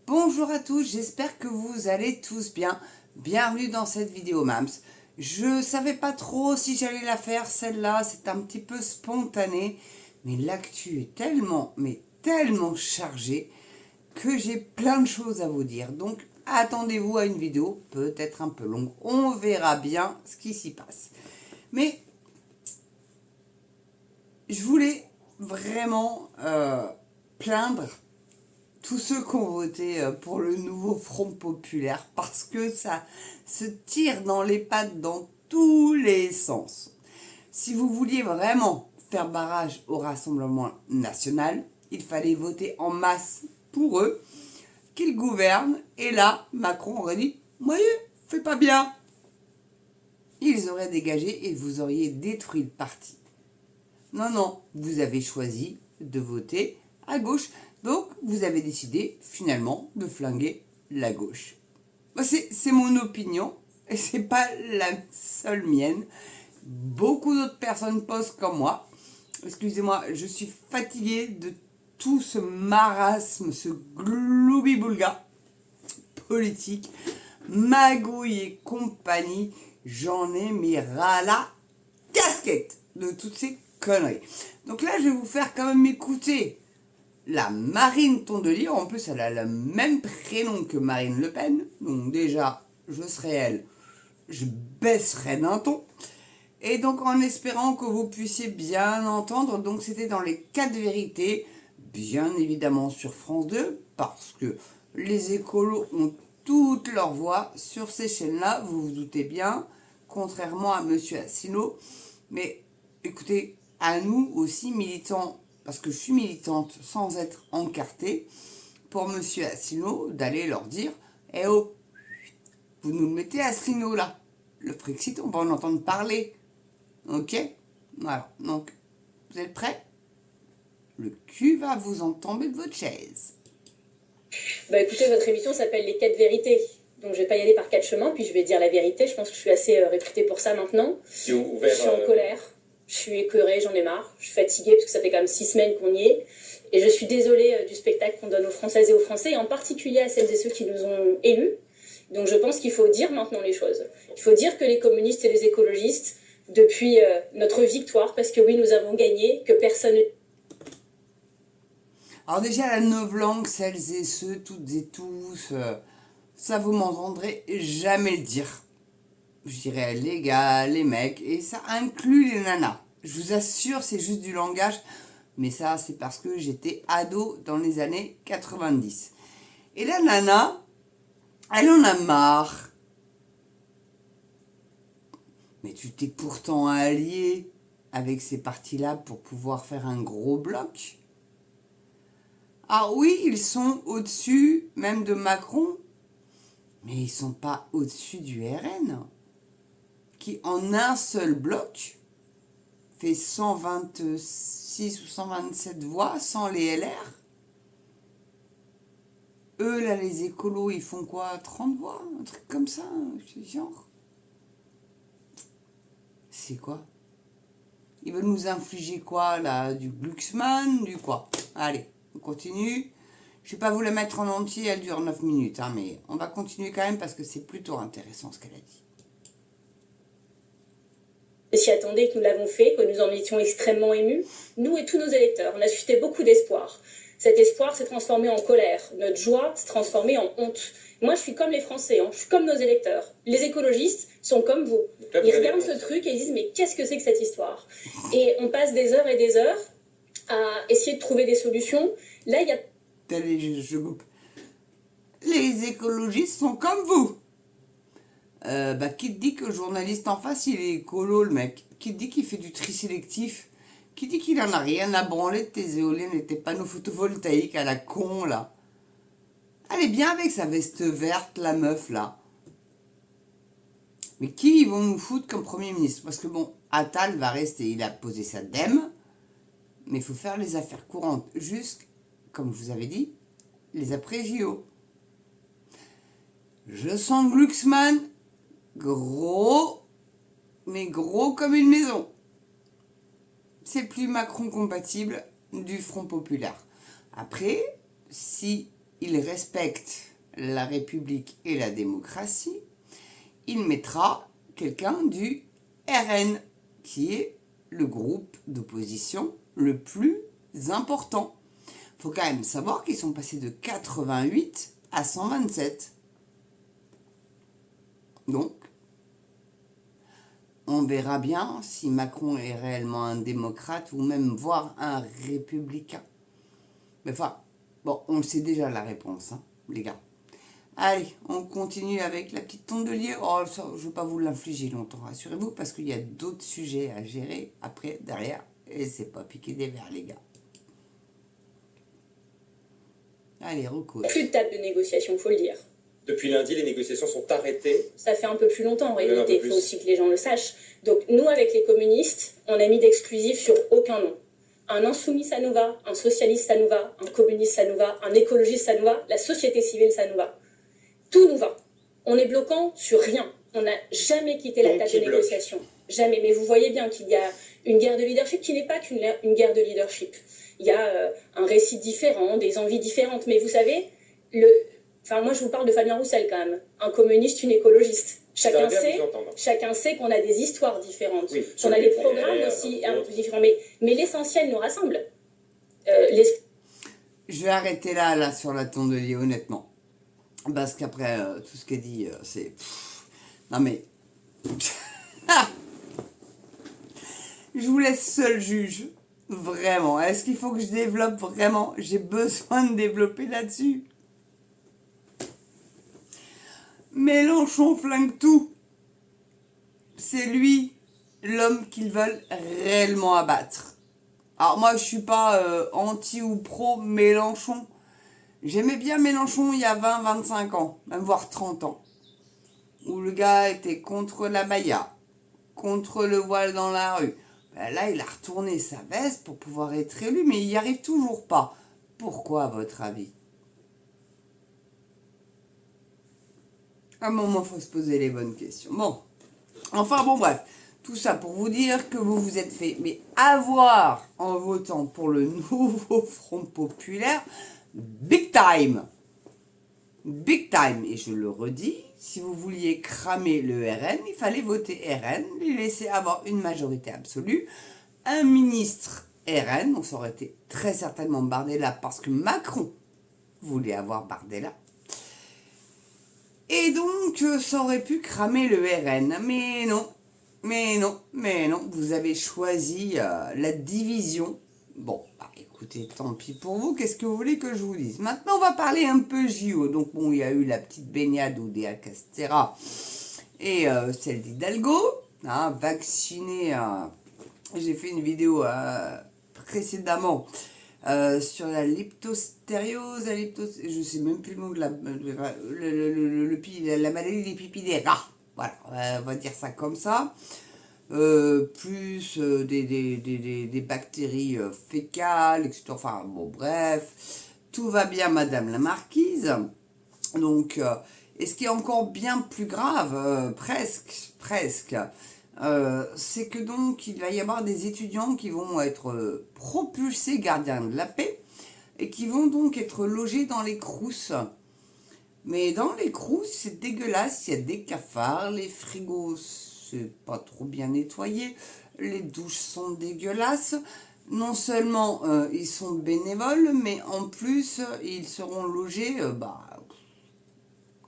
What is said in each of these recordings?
Bonjour à tous, j'espère que vous allez tous bien. Bienvenue dans cette vidéo Mams. Je savais pas trop si j'allais la faire celle-là, c'est un petit peu spontané. Mais l'actu est tellement, mais tellement chargée que j'ai plein de choses à vous dire. Donc attendez-vous à une vidéo, peut-être un peu longue. On verra bien ce qui s'y passe. Mais je voulais vraiment plaindre tous ceux qui ont voté pour le nouveau Front Populaire parce que ça se tire dans les pattes dans tous les sens. Si vous vouliez vraiment faire barrage au Rassemblement national, il fallait voter en masse pour eux, qu'ils gouvernent, et là, Macron aurait dit « Moi, fais pas bien !» Ils auraient dégagé et vous auriez détruit le parti. Non, non, vous avez choisi de voter à gauche. Donc, vous avez décidé, finalement, de flinguer la gauche. C'est mon opinion, et c'est pas la seule mienne. Beaucoup d'autres personnes pensent comme moi. Excusez-moi, je suis fatiguée de tout ce marasme, ce gloubi-boulga politique, magouille et compagnie. J'en ai mis ras la casquette de toutes ces conneries. Donc là, je vais vous faire quand même écouter la Marine Tondelier. En plus, elle a le même prénom que Marine Le Pen. Donc déjà, je serai elle, je baisserai d'un ton. Et donc, en espérant que vous puissiez bien entendre, donc c'était dans les 4 vérités, bien évidemment sur France 2, parce que les écolos ont toute leur voix sur ces chaînes-là, vous vous doutez bien, contrairement à Monsieur Asselineau. Mais écoutez, à nous aussi militants, parce que je suis militante sans être encartée, pour Monsieur Asselineau d'aller leur dire « Eh oh, vous nous le mettez Asselineau là, le Frexit, on va en entendre parler. » Ok? Voilà, donc, vous êtes prêts? Le cul va vous en tomber de votre chaise. Bah écoutez, votre émission s'appelle Les 4 vérités. Donc je vais pas y aller par 4 chemins, puis je vais dire la vérité. Je pense que je suis assez réputée pour ça maintenant. Je suis en colère, je suis écœurée, j'en ai marre. Je suis fatiguée parce que ça fait quand même 6 semaines qu'on y est. Et je suis désolée du spectacle qu'on donne aux Françaises et aux Français, et en particulier à celles et ceux qui nous ont élus. Donc je pense qu'il faut dire maintenant les choses. Il faut dire que les communistes et les écologistes, depuis notre victoire, parce que oui, nous avons gagné, que personne... Alors déjà, la novlangue, celles et ceux, toutes et tous, ça vous m'entendrez jamais le dire. Je dirais les gars, les mecs, et ça inclut les nanas. Je vous assure, c'est juste du langage, mais ça, c'est parce que j'étais ado dans les années 90. Et la nana, elle en a marre. Mais tu t'es pourtant allié avec ces partis-là pour pouvoir faire un gros bloc. Ah oui, ils sont au-dessus même de Macron, mais ils ne sont pas au-dessus du RN, qui en un seul bloc fait 126 ou 127 voix sans les LR. Eux, là, les écolos, ils font quoi? 30 voix? Un truc comme ça, genre. C'est quoi? Ils veulent nous infliger quoi, là? Du Glucksmann? Du quoi? Allez, on continue. Je ne vais pas vous la mettre en entier, elle dure 9 minutes, hein, mais on va continuer quand même parce que c'est plutôt intéressant ce qu'elle a dit. S'y attendait, que nous l'avons fait, que nous en étions extrêmement émus, nous et tous nos électeurs. On a suscité beaucoup d'espoir. Cet espoir s'est transformé en colère. Notre joie s'est transformée en honte. Moi, je suis comme les Français, je suis comme nos électeurs. Les écologistes sont comme vous. Ils regardent ce truc et ils disent « mais qu'est-ce que c'est que cette histoire ?» Et on passe des heures et des heures à essayer de trouver des solutions. Là, il y a... Allez, je coupe. Les écologistes sont comme vous. Qui te dit que le journaliste en face, il est écolo, le mec? Qui te dit qu'il fait du tri sélectif? Qui dit qu'il en a rien à branler de tes éoliennes et tes panneaux photovoltaïques à la con, là? Elle est bien avec sa veste verte, la meuf, là. Mais qui ils vont nous foutre comme Premier ministre? Parce que bon, Attal va rester, il a posé sa dème, mais il faut faire les affaires courantes, jusqu'à, comme je vous avais dit, les après JO. Je sens Glucksmann gros, mais gros comme une maison. C'est plus Macron compatible du Front Populaire. Après, si il respecte la République et la démocratie, il mettra quelqu'un du RN, qui est le groupe d'opposition le plus important. Il faut quand même savoir qu'ils sont passés de 88 à 127. Donc, on verra bien si Macron est réellement un démocrate ou même voire un républicain. Mais enfin, bon, on le sait déjà la réponse, hein, les gars. Allez, on continue avec la petite tondelier. Oh, ça, je ne vais pas vous l'infliger longtemps, rassurez-vous, parce qu'il y a d'autres sujets à gérer après, derrière. Et c'est pas piquer des verres, les gars. Allez, recours. Plus de table de négociation, il faut le dire. Depuis lundi, les négociations sont arrêtées. Ça fait un peu plus longtemps en réalité, il faut aussi que les gens le sachent. Donc nous, avec les communistes, on a mis d'exclusif sur aucun nom. Un insoumis, ça nous va, un socialiste, ça nous va, un communiste, ça nous va, un écologiste, ça nous va, la société civile, ça nous va. Tout nous va. On est bloquant sur rien. On n'a jamais quitté la table de négociation. Jamais. Mais vous voyez bien qu'il y a une guerre de leadership qui n'est pas qu'une guerre de leadership. Il y a un récit différent, des envies différentes. Mais vous savez, enfin, moi, je vous parle de Fabien Roussel quand même. Un communiste, une écologiste. Chacun sait qu'on a des histoires différentes. Oui, qu'on a des programmes aussi un peu différents. Mais l'essentiel nous rassemble. Je vais arrêter là sur la tondelier, honnêtement. Parce qu'après, tout ce qu'elle dit, c'est... Non mais... Je vous laisse seul juge. Vraiment. Est-ce qu'il faut que je développe vraiment? J'ai besoin de développer là-dessus. Mélenchon flingue tout. C'est lui, l'homme qu'ils veulent réellement abattre. Alors moi, je suis pas anti ou pro Mélenchon. J'aimais bien Mélenchon il y a 20-25 ans, même voire 30 ans. Où le gars était contre la baya, contre le voile dans la rue. Ben là, il a retourné sa veste pour pouvoir être élu, mais il n'y arrive toujours pas. Pourquoi, à votre avis? À un moment, il faut se poser les bonnes questions. Bon, enfin bon, bref. Tout ça pour vous dire que vous vous êtes fait avoir en votant pour le nouveau Front Populaire, big time. Big time. Et je le redis, si vous vouliez cramer le RN, il fallait voter RN, lui laisser avoir une majorité absolue, un ministre RN, donc ça aurait été très certainement Bardella parce que Macron voulait avoir Bardella. Et donc, ça aurait pu cramer le RN, mais non, vous avez choisi la division. Bon, bah, écoutez, tant pis pour vous, qu'est-ce que vous voulez que je vous dise? Maintenant, on va parler un peu JO. Donc, bon, il y a eu la petite baignade Oudéa Castéra et celle d'Hidalgo, hein, vaccinée. J'ai fait une vidéo précédemment sur la leptostériose, je sais même plus le nom de la maladie des pipis des rats. Voilà, on va dire ça comme ça. Plus des bactéries fécales, etc. Enfin, bon, bref. Tout va bien, madame la marquise. Donc, et ce qui est encore bien plus grave, presque, c'est que donc, il va y avoir des étudiants qui vont être propulsés gardiens de la paix et qui vont donc être logés dans les crousses. Mais dans les crousses, c'est dégueulasse, il y a des cafards, les frigos, c'est pas trop bien nettoyé, les douches sont dégueulasses. Non seulement ils sont bénévoles, mais en plus, ils seront logés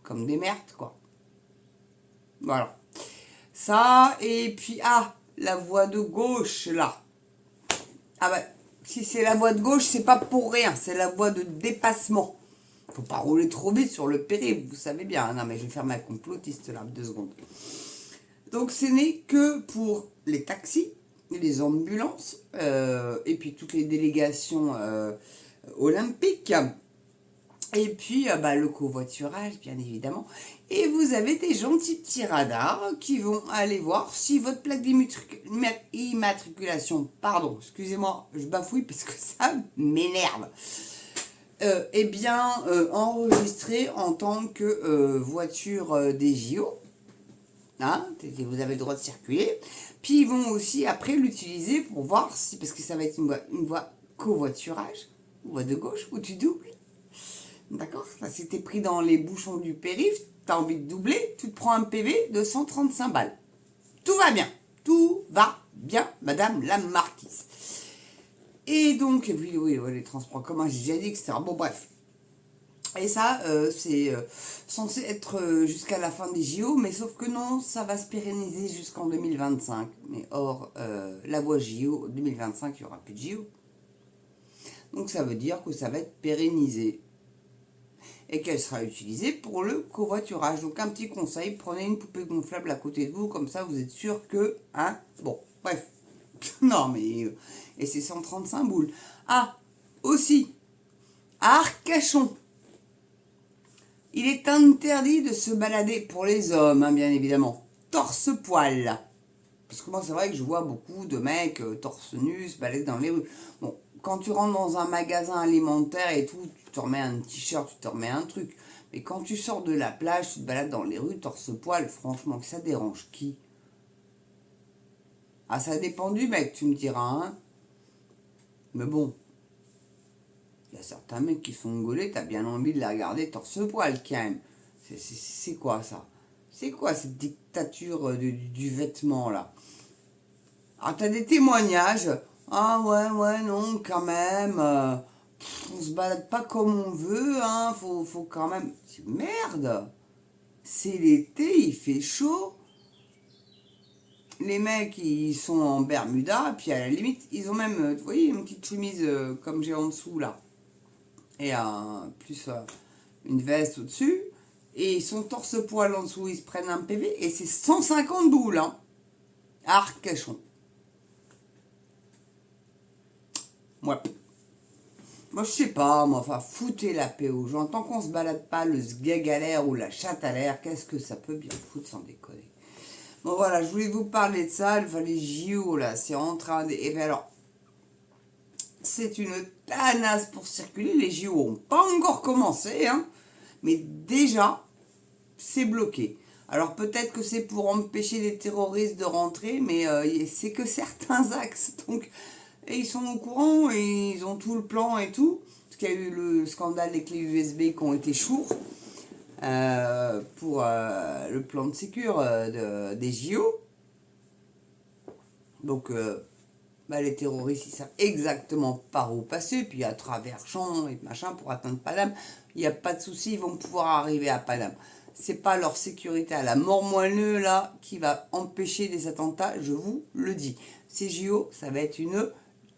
comme des merdes, quoi. Voilà. Ça, et puis, la voie de gauche, là. Ah bah, si c'est la voie de gauche, c'est pas pour rien, c'est la voie de dépassement. Faut pas rouler trop vite sur le périph', vous savez bien. Non, mais je vais faire ma complotiste là, 2 secondes. Donc, ce n'est que pour les taxis, les ambulances, et puis toutes les délégations olympiques. Et puis, le covoiturage, bien évidemment. Et vous avez des gentils petits radars qui vont aller voir si votre plaque d'immatriculation, pardon, excusez-moi, je bafouille parce que ça m'énerve, est bien enregistrée en tant que voiture des JO. Hein, vous avez le droit de circuler. Puis ils vont aussi après l'utiliser pour voir si, parce que ça va être une voie covoiturage, voie de gauche ou du double. D'accord? Si t'es pris dans les bouchons du périph', t'as envie de doubler, tu te prends un PV de 135 balles. Tout va bien. Tout va bien, madame la marquise. Et donc, oui, les transports communs, j'ai déjà dit, etc. Bon, bref. Et ça, c'est censé être jusqu'à la fin des JO, mais sauf que non, ça va se pérenniser jusqu'en 2025. Mais or, la voie JO, 2025, il n'y aura plus de JO. Donc ça veut dire que ça va être pérennisé. Et qu'elle sera utilisée pour le covoiturage. Donc un petit conseil, prenez une poupée gonflable à côté de vous, comme ça vous êtes sûr que... Hein, bon, bref. Non mais... et c'est 135 boules. Ah, aussi, à Arcachon, il est interdit de se balader, pour les hommes, hein, bien évidemment, torse-poil. Parce que moi, c'est vrai que je vois beaucoup de mecs torse nu se balader dans les rues. Bon, quand tu rentres dans un magasin alimentaire et tout, tu te remets un t-shirt, tu te remets un truc. Mais quand tu sors de la plage, tu te balades dans les rues torse-poil, franchement, que ça dérange qui? Ah, ça dépend du mec, tu me diras, hein. Mais bon, il y a certains mecs qui sont gaulés, t'as bien envie de les regarder torse-poil quand même. C'est quoi ça? C'est quoi cette dictature du vêtement là? Alors t'as des témoignages. Ah ouais, non, quand même. On se balade pas comme on veut, hein. Faut quand même... Merde! C'est l'été, il fait chaud. Les mecs, ils sont en Bermuda, puis à la limite, ils ont même, vous voyez, une petite chemise comme j'ai en dessous là. Et plus une veste au-dessus. Et ils sont torse-poil en dessous, ils se prennent un PV. Et c'est 150 boules, hein. À Arcachon. Ouais. Moi, je sais pas, moi, enfin, foutez la paix aux gens. Tant qu'on se balade pas le sgeg à l'air ou la chatte à l'air, qu'est-ce que ça peut bien foutre sans déconner. Bon, voilà, je voulais vous parler de ça. Les JO, là, c'est en train de... Et bien alors, c'est une tanasse pour circuler. Les JO n'ont pas encore commencé, hein. Mais déjà, c'est bloqué. Alors, peut-être que c'est pour empêcher les terroristes de rentrer, mais c'est que certains axes. Donc... Et ils sont au courant et ils ont tout le plan et tout. Parce qu'il y a eu le scandale des clés USB qui ont été chours pour le plan de sécurité des JO. Donc les terroristes, ils savent exactement par où passer. Puis à travers champs et machin pour atteindre Paname. Il n'y a pas de souci, ils vont pouvoir arriver à Paname. C'est pas leur sécurité à la mort moelleux là qui va empêcher des attentats, je vous le dis. Ces JO, ça va être une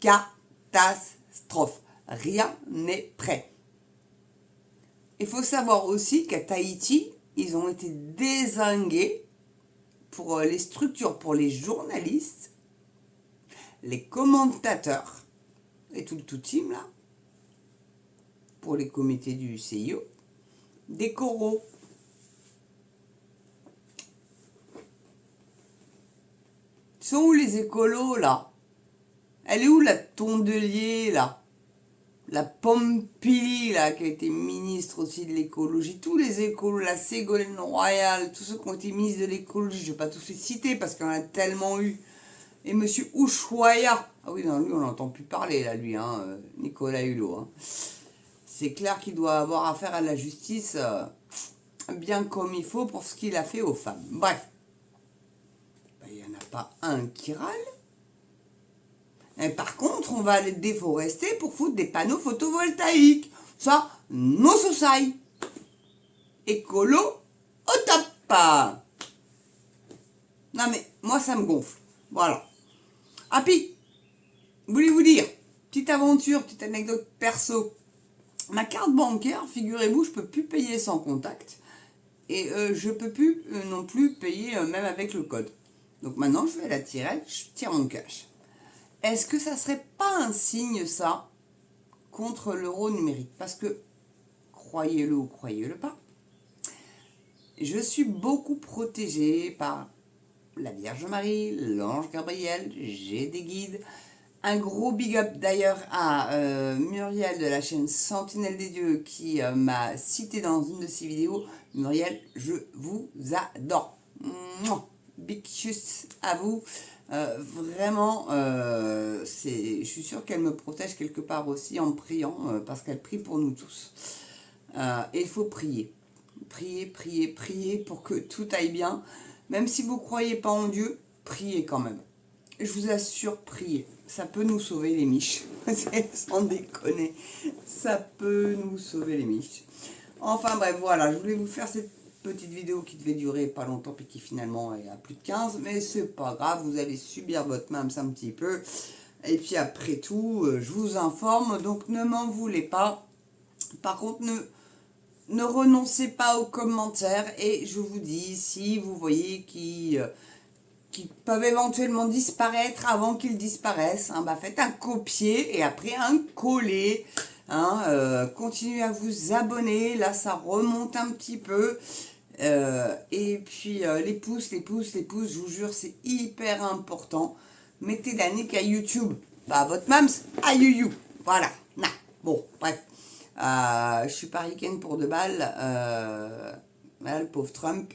catastrophe. Rien n'est prêt. Il faut savoir aussi qu'à Tahiti, ils ont été dézingués pour les structures, pour les journalistes, les commentateurs et tout le tout team là, pour les comités du CIO, des coraux. Sont où les écolos là? Elle est où la Tondelier, là? La Pompili, là, qui a été ministre aussi de l'écologie. Tous les écolos, la Ségolène Royal, tous ceux qui ont été ministres de l'écologie, je ne vais pas tous les citer parce qu'il y en a tellement eu. Et monsieur Ushuaïa. Ah oui, non, lui, on n'entend plus parler, là, lui, hein, Nicolas Hulot. Hein. C'est clair qu'il doit avoir affaire à la justice bien comme il faut pour ce qu'il a fait aux femmes. Bref. Il n'y en a pas un qui râle. Et par contre, on va les déforester pour foutre des panneaux photovoltaïques. Ça, no society. Écolo au top. Non mais, moi ça me gonfle. Voilà. Ah puis, voulez-vous dire, petite aventure, petite anecdote perso. Ma carte bancaire, figurez-vous, je peux plus payer sans contact. Et je peux plus non plus payer même avec le code. Donc maintenant, je vais à la tirette, je tire mon cash. Est-ce que ça serait pas un signe, ça, contre l'euro numérique? Parce que, croyez-le ou croyez-le pas, je suis beaucoup protégée par la Vierge Marie, l'ange Gabriel, j'ai des guides. Un gros big up d'ailleurs à Muriel de la chaîne Sentinelle des Dieux qui m'a cité dans une de ses vidéos. Muriel, je vous adore. Mouah, big kiss à vous. Vraiment, je suis sûre qu'elle me protège quelque part aussi en priant, parce qu'elle prie pour nous tous. Et il faut prier. Prier, prier, prier pour que tout aille bien. Même si vous ne croyez pas en Dieu, priez quand même. Je vous assure, priez. Ça peut nous sauver les miches. Sans déconner. Ça peut nous sauver les miches. Enfin bref, voilà. Je voulais vous faire cette petite vidéo qui devait durer pas longtemps puis qui finalement est à plus de 15. Mais c'est pas grave. Vous allez subir votre mams un petit peu. Et puis après tout, je vous informe. Donc ne m'en voulez pas. Par contre, ne renoncez pas aux commentaires. Et je vous dis, si vous voyez qui peuvent éventuellement disparaître avant qu'ils disparaissent, hein, bah faites un copier et après un coller. Hein, continuez à vous abonner. Là, ça remonte un petit peu. Et puis, les pouces, je vous jure, c'est hyper important. Mettez la nique à YouTube. Bah, votre mams à YouYou. Voilà. Nah. Bon, bref. Je suis paricaine pour 2 balles. Là, le pauvre Trump.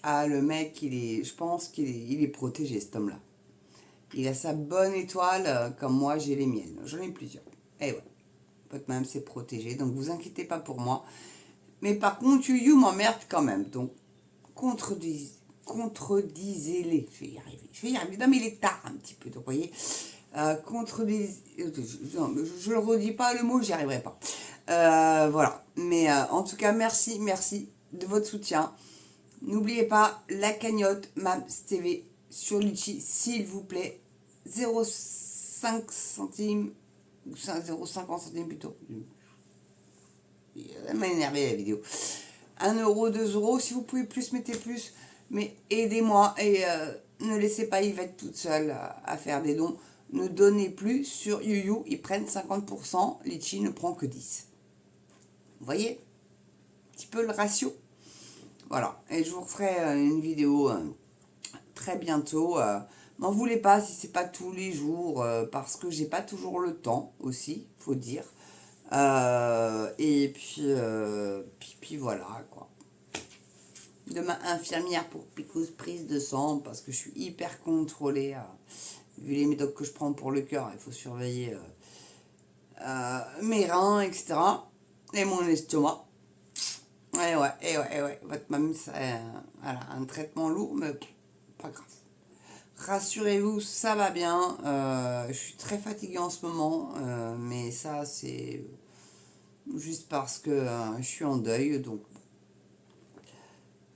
Ah, le mec, je pense qu'il est protégé, cet homme-là. Il a sa bonne étoile, comme moi, j'ai les miennes. J'en ai plusieurs. Et ouais, votre mams c'est protégé, donc vous inquiétez pas pour moi. Mais par contre, YouYou m'emmerde quand même. Donc, contredisez-les. Je vais y arriver. Non, mais il est tard un petit peu, donc vous voyez. Je le redis pas le mot, j'y arriverai pas. Voilà. Mais en tout cas, merci de votre soutien. N'oubliez pas la cagnotte Mams TV sur Litchi, s'il vous plaît. 0,5 centimes, 0,50 centimes plutôt. Ça m'a énervé la vidéo. 1 euro, 2 euros, si vous pouvez plus, mettez plus. Mais aidez-moi et ne laissez pas Yvette toute seule à faire des dons. Ne donnez plus sur YouYou, ils prennent 50%, Litchi ne prend que 10%. Vous voyez un petit peu le ratio. Voilà, et je vous referai une vidéo très bientôt. M'en voulez pas si c'est pas tous les jours, parce que j'ai pas toujours le temps aussi, faut dire. Et puis voilà, quoi. Demain, infirmière pour picouse, prise de sang, parce que je suis hyper contrôlée. Vu les médocs que je prends pour le cœur, il faut surveiller mes reins, etc. Et mon estomac. Et ouais. Votre mamie, c'est un traitement lourd, mais pas grave. Rassurez-vous, ça va bien. Je suis très fatiguée en ce moment, mais ça, c'est juste parce que je suis en deuil. Donc,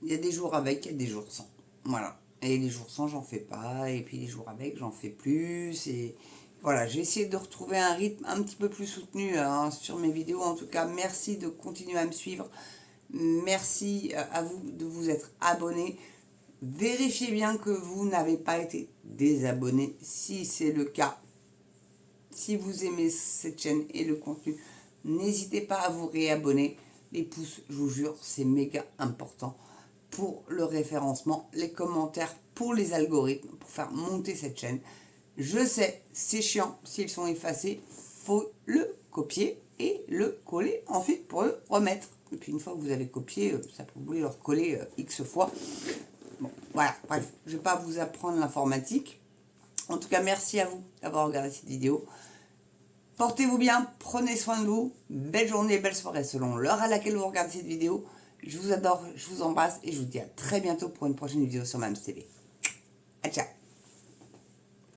il y a des jours avec, il y a des jours sans. Voilà. Et les jours sans, j'en fais pas. Et puis les jours avec, j'en fais plus. Et voilà, j'ai essayé de retrouver un rythme un petit peu plus soutenu sur mes vidéos. En tout cas, merci de continuer à me suivre. Merci à vous de vous être abonnés. Vérifiez bien que vous n'avez pas été désabonné. Si c'est le cas, si vous aimez cette chaîne et le contenu, n'hésitez pas à vous réabonner. Les pouces, je vous jure, c'est méga important pour le référencement, les commentaires pour les algorithmes, pour faire monter cette chaîne. Je sais, c'est chiant, s'ils sont effacés, faut le copier et le coller ensuite pour le remettre. Et puis une fois que vous avez copié, ça peut vous le recoller X fois. Bon, voilà, bref, je ne vais pas vous apprendre l'informatique. En tout cas, merci à vous d'avoir regardé cette vidéo. Portez-vous bien, prenez soin de vous. Belle journée, belle soirée selon l'heure à laquelle vous regardez cette vidéo. Je vous adore, je vous embrasse et je vous dis à très bientôt pour une prochaine vidéo sur Mams TV. Ciao.